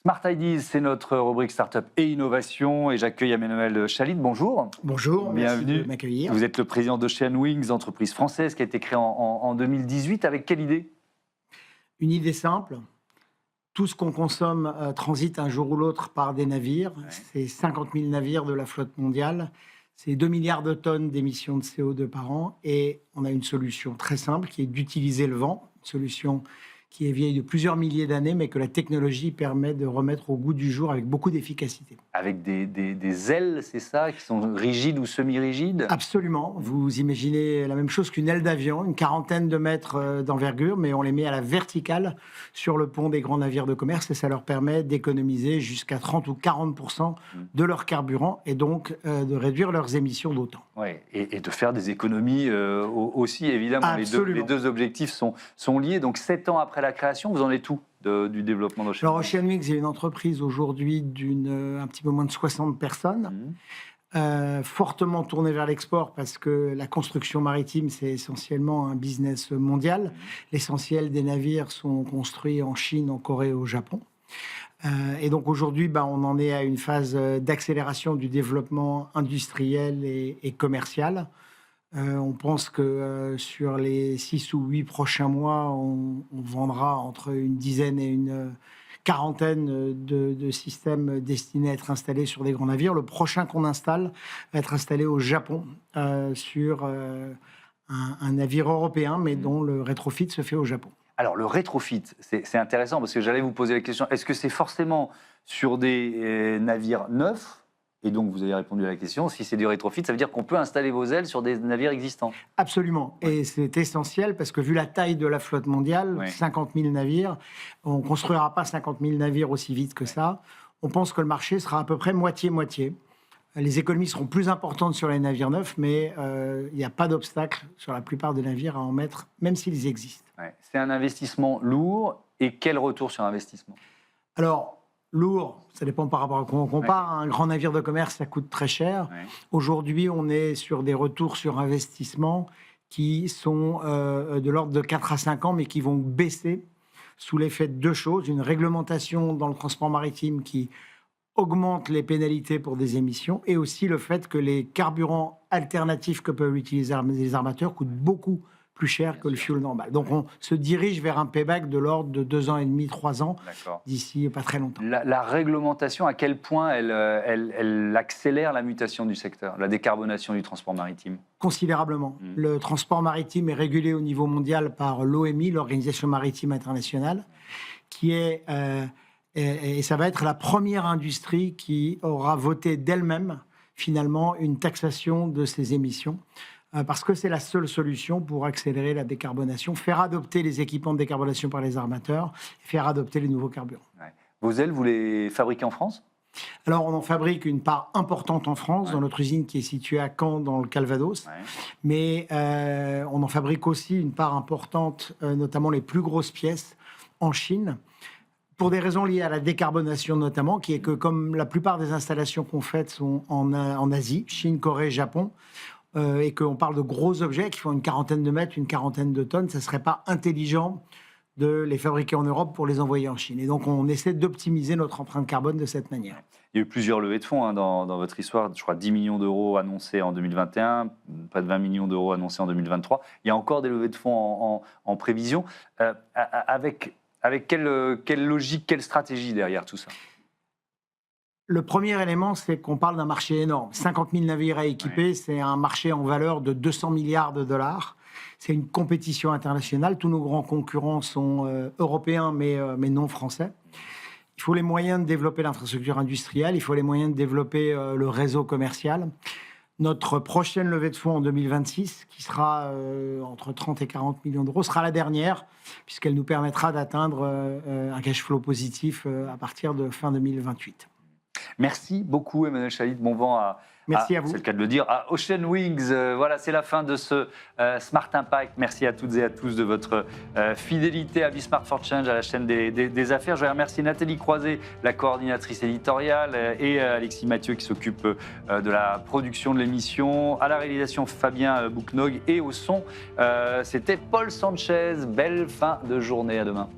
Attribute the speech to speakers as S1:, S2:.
S1: Smart Ideas, c'est notre rubrique Startup et Innovation et j'accueille Emmanuel Chalit. Bonjour.
S2: Bonjour,
S1: bienvenue.
S2: Merci de m'accueillir.
S1: Vous êtes le président d'Oceanwings, entreprise française qui a été créée en 2018. Avec quelle idée?
S2: Une idée simple. Tout ce qu'on consomme transite un jour ou l'autre par des navires.
S1: Ouais.
S2: C'est 50 000 navires de la flotte mondiale. C'est 2 milliards de tonnes d'émissions de CO2 par an. Et on a une solution très simple qui est d'utiliser le vent. Une solution qui est vieille de plusieurs milliers d'années, mais que la technologie permet de remettre au goût du jour avec beaucoup d'efficacité.
S1: Avec des ailes, c'est ça, qui sont rigides ou semi-rigides?
S2: Absolument. Vous imaginez la même chose qu'une aile d'avion, une quarantaine de mètres d'envergure, mais on les met à la verticale sur le pont des grands navires de commerce et ça leur permet d'économiser jusqu'à 30 ou 40% de leur carburant et donc de réduire leurs émissions d'autant.
S1: Ouais, et de faire des économies aussi, évidemment. Les deux objectifs sont liés. Donc 7 ans après la création, vous en êtes où du développement d'Oceanwings?
S2: Alors Oceanwings est une entreprise aujourd'hui d'un petit peu moins de 60 personnes, fortement tournée vers l'export parce que la construction maritime, c'est essentiellement un business mondial. L'essentiel des navires sont construits en Chine, en Corée et au Japon. Et donc aujourd'hui, on en est à une phase d'accélération du développement industriel et commercial. On pense que sur les 6 ou 8 prochains mois, on vendra entre une dizaine et une quarantaine de systèmes destinés à être installés sur des grands navires. Le prochain qu'on installe va être installé au Japon sur un navire européen, mais dont le rétrofit se fait au Japon.
S1: Alors, le rétrofit, c'est intéressant parce que j'allais vous poser la question, est-ce que c'est forcément sur des navires neufs? Et donc, vous avez répondu à la question, si c'est du rétrofit, ça veut dire qu'on peut installer vos ailes sur des navires existants?
S2: Absolument. Ouais. Et c'est essentiel parce que vu la taille de la flotte mondiale, 50 000 navires, on ne construira pas 50 000 navires aussi vite que ça. On pense que le marché sera à peu près moitié-moitié. Les économies seront plus importantes sur les navires neufs, mais il n'y a pas d'obstacle sur la plupart des navires à en mettre, même s'ils existent.
S1: Ouais. C'est un investissement lourd. Et quel retour sur investissement?
S2: Alors, lourd, ça dépend par rapport à quoi on compare. Un grand navire de commerce, ça coûte très cher. Aujourd'hui, on est sur des retours sur investissement qui sont de l'ordre de 4 à 5 ans, mais qui vont baisser sous l'effet de deux choses. Une réglementation dans le transport maritime qui augmente les pénalités pour des émissions et aussi le fait que les carburants alternatifs que peuvent utiliser les armateurs coûtent beaucoup plus cher que le fuel normal. Donc on se dirige vers un payback de l'ordre de 2 ans et demi, 3 ans, d'ici pas très longtemps.
S1: La réglementation, à quel point elle accélère la mutation du secteur, la décarbonation du transport maritime?
S2: Considérablement. Le transport maritime est régulé au niveau mondial par l'OMI, l'Organisation maritime internationale, qui est... et ça va être la première industrie qui aura voté d'elle-même, finalement, une taxation de ses émissions. Parce que c'est la seule solution pour accélérer la décarbonation, faire adopter les équipements de décarbonation par les armateurs, faire adopter les nouveaux carburants. Ouais.
S1: Vos ailes, vous les fabriquez en France?
S2: Alors, on en fabrique une part importante en France, dans notre usine qui est située à Caen, dans le Calvados. Mais on en fabrique aussi une part importante, notamment les plus grosses pièces, en Chine. Pour des raisons liées à la décarbonation notamment, qui est que comme la plupart des installations qu'on fait sont en Asie, Chine, Corée, Japon, et qu'on parle de gros objets qui font une quarantaine de mètres, une quarantaine de tonnes, ça ne serait pas intelligent de les fabriquer en Europe pour les envoyer en Chine. Et donc, on essaie d'optimiser notre empreinte carbone de cette manière.
S1: Il y a eu plusieurs levées de fonds dans votre histoire. Je crois 10 millions d'euros annoncés en 2021, près de 20 millions d'euros annoncés en 2023. Il y a encore des levées de fonds en prévision. Avec quelle logique, quelle stratégie derrière tout ça?
S2: Le premier élément, c'est qu'on parle d'un marché énorme. 50 000 navires à équiper, c'est un marché en valeur de 200 milliards de dollars. C'est une compétition internationale. Tous nos grands concurrents sont européens, mais non français. Il faut les moyens de développer l'infrastructure industrielle. Il faut les moyens de développer le réseau commercial. Notre prochaine levée de fonds en 2026, qui sera entre 30 et 40 millions d'euros, sera la dernière, puisqu'elle nous permettra d'atteindre un cash flow positif à partir de fin 2028.
S1: Merci beaucoup Emmanuel Chalit, bon vent à vous. C'est le cas de le dire, à Oceanwings. Voilà, c'est la fin de ce Smart Impact. Merci à toutes et à tous de votre fidélité à Be Smart for Change, à la chaîne des affaires. Je vais remercier Nathalie Croiset, la coordinatrice éditoriale, et Alexis Mathieu qui s'occupe de la production de l'émission, à la réalisation Fabien Boucnog et au son, c'était Paul Sanchez. Belle fin de journée, à demain.